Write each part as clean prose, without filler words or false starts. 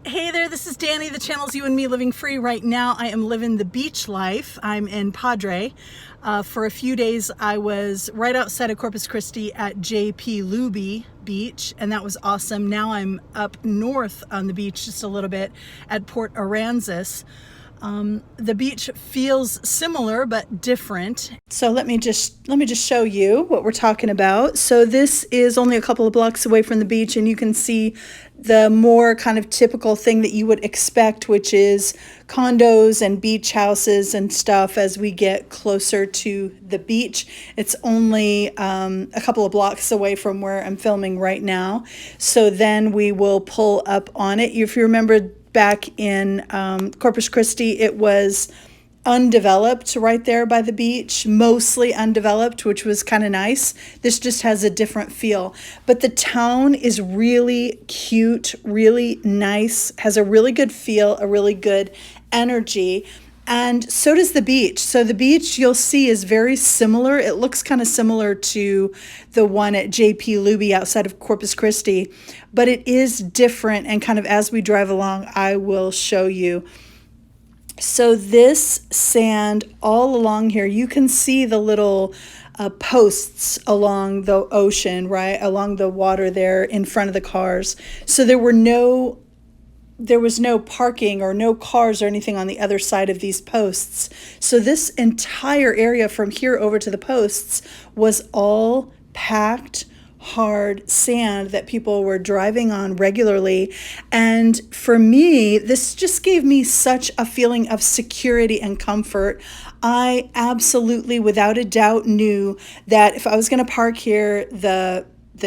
Hey there, this is Dani. The channel's You and Me Living Free. Right now I am living the beach life. I'm in Padre. For a few days I was right outside of Corpus Christi at JP Beach, and that was awesome. Now I'm up north on the beach just a little bit at Port Aransas. The beach feels similar but different. So let me just show you what we're talking about. So this is only a couple of blocks away from the beach, and you can see the more kind of typical thing that you would expect, which is condos and beach houses and stuff as we get closer to the beach. It's only a couple of blocks away from where I'm filming right now. So then we will pull up on it. If you remember, back in Corpus Christi, it was undeveloped right there by the beach, mostly undeveloped, which was kind of nice. This just has a different feel. But the town is really cute, really nice, has a really good feel, a really good energy. And so does the beach. So the beach, you'll see, is very similar. It looks kind of similar to the one at JP outside of Corpus Christi, but it is different. And kind of as we drive along, I will show you. So this sand all along here, you can see the little posts along the ocean, right? Along the water there in front of the cars. So there was no parking or no cars or anything on the other side of these posts. So this entire area from here over to the posts was all packed hard sand that people were driving on regularly. And for me, this just gave me such a feeling of security and comfort. I absolutely, without a doubt, knew that if I was going to park here, the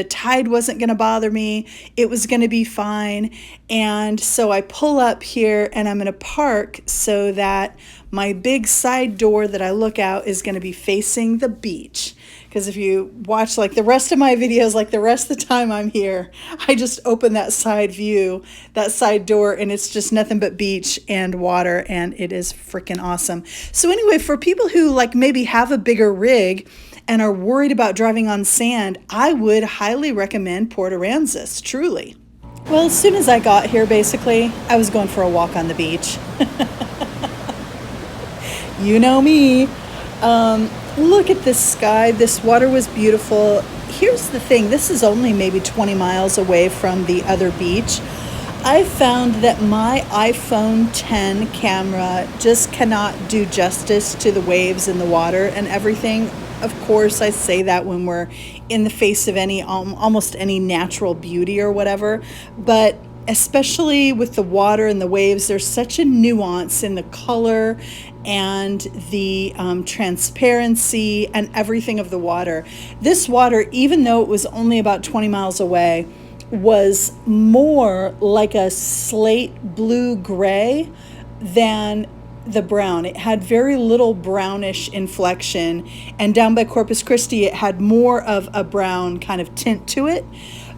tide wasn't going to bother me. It was going to be fine. And so I pull up here and I'm going to park so that my big side door that I look out is going to be facing the beach. Because if you watch like the rest of my videos, like the rest of the time I'm here, I just open that side view, that side door, and it's just nothing but beach and water, and it is freaking awesome. So anyway, for people who like maybe have a bigger rig and are worried about driving on sand, I would highly recommend Port Aransas, truly. Well, as soon as I got here, basically, I was going for a walk on the beach. You know me. Look at this sky. This water was beautiful. Here's the thing. This is only maybe 20 miles away from the other beach. I found that my iPhone 10 camera just cannot do justice to the waves and the water and everything. Of course, I say that when we're in the face of any almost any natural beauty or whatever, but especially with the water and the waves, there's such a nuance in the color and the transparency and everything of the water. This water, even though it was only about 20 miles away, was more like a slate blue gray than the brown. It had very little brownish inflection, and down by Corpus Christi it had more of a brown kind of tint to it.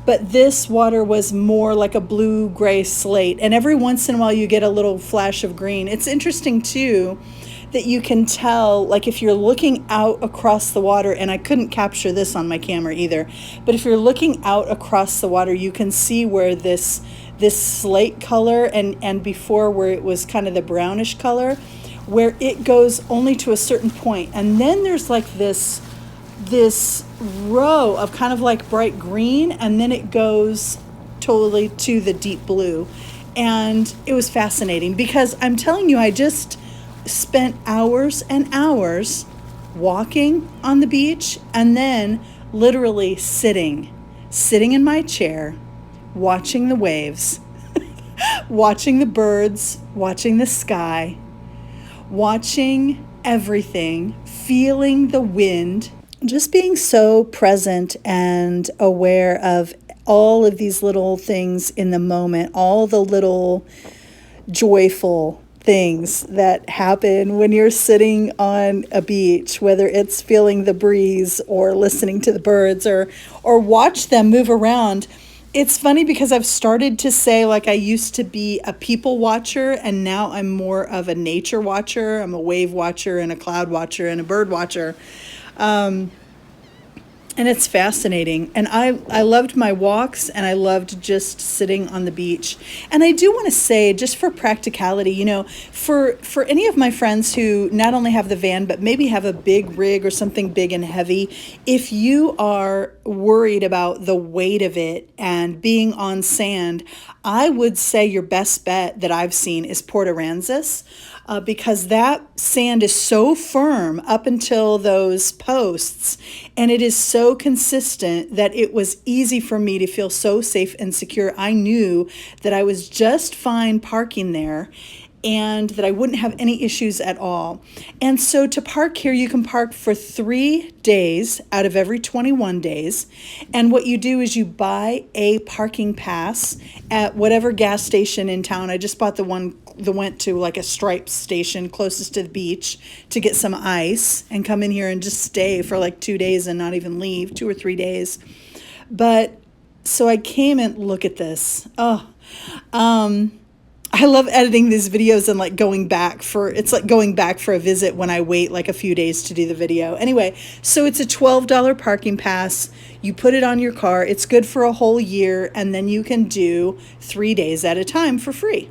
But this water was more like a blue-gray slate, and every once in a while you get a little flash of green. It's interesting too that you can tell, like if you're looking out across the water, and I couldn't capture this on my camera either, but if you're looking out across the water, you can see where this slate color and before where it was kind of the brownish color, where it goes only to a certain point, and then there's like this row of kind of like bright green, and then it goes totally to the deep blue. And it was fascinating because I'm telling you, I just spent hours and hours walking on the beach and then literally sitting in my chair, watching the waves, watching the birds, watching the sky, watching everything, feeling the wind, just being so present and aware of all of these little things in the moment, all the little joyful things that happen when you're sitting on a beach, whether it's feeling the breeze or listening to the birds or watch them move around. It's funny because I've started to say, like, I used to be a people watcher, and now I'm more of a nature watcher. I'm a wave watcher and a cloud watcher and a bird watcher. And it's fascinating. And I loved my walks, and I loved just sitting on the beach. And I do want to say, just for practicality, you know, for any of my friends who not only have the van, but maybe have a big rig or something big and heavy, if you are worried about the weight of it and being on sand, I would say your best bet that I've seen is Port Aransas. Because that sand is so firm up until those posts, and it is so consistent that it was easy for me to feel so safe and secure. I knew that I was just fine parking there, and that I wouldn't have any issues at all. And so to park here, you can park for 3 days out of every 21 days. And what you do is you buy a parking pass at whatever gas station in town. I just bought the one that went to like a Stripes station closest to the beach to get some ice and come in here and just stay for like 2 days and not even leave, 2 or 3 days. But so I came and look at this. I love editing these videos and like it's like going back for a visit when I wait like a few days to do the video. Anyway, so it's a $12 parking pass. You put it on your car. It's good for a whole year, and then you can do 3 days at a time for free.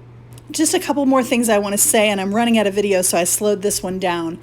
Just a couple more things I want to say, and I'm running out of video, so I slowed this one down.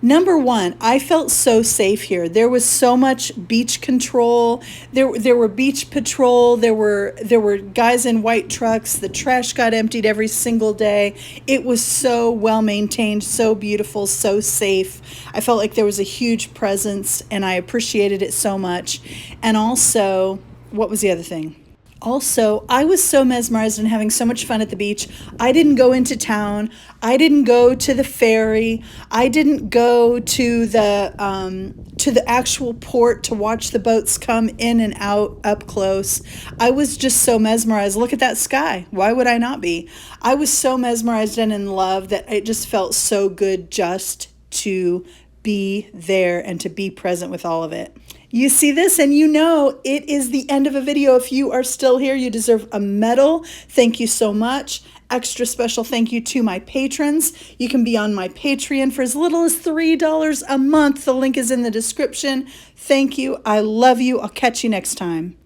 Number one, I felt so safe here. There was so much beach control. There were beach patrol. There were guys in white trucks. The trash got emptied every single day. It was so well maintained, so beautiful, so safe. I felt like there was a huge presence, and I appreciated it so much. And also, what was the other thing? Also, I was so mesmerized and having so much fun at the beach. I didn't go into town. I didn't go to the ferry. I didn't go to the actual port to watch the boats come in and out up close. I was just so mesmerized. Look at that sky. Why would I not be? I was so mesmerized and in love that it just felt so good just to be there and to be present with all of it. You see this and you know it is the end of a video. If you are still here, you deserve a medal. Thank you so much. Extra special thank you to my patrons. You can be on my Patreon for as little as $3 a month. The link is in the description. Thank you. I love you. I'll catch you next time.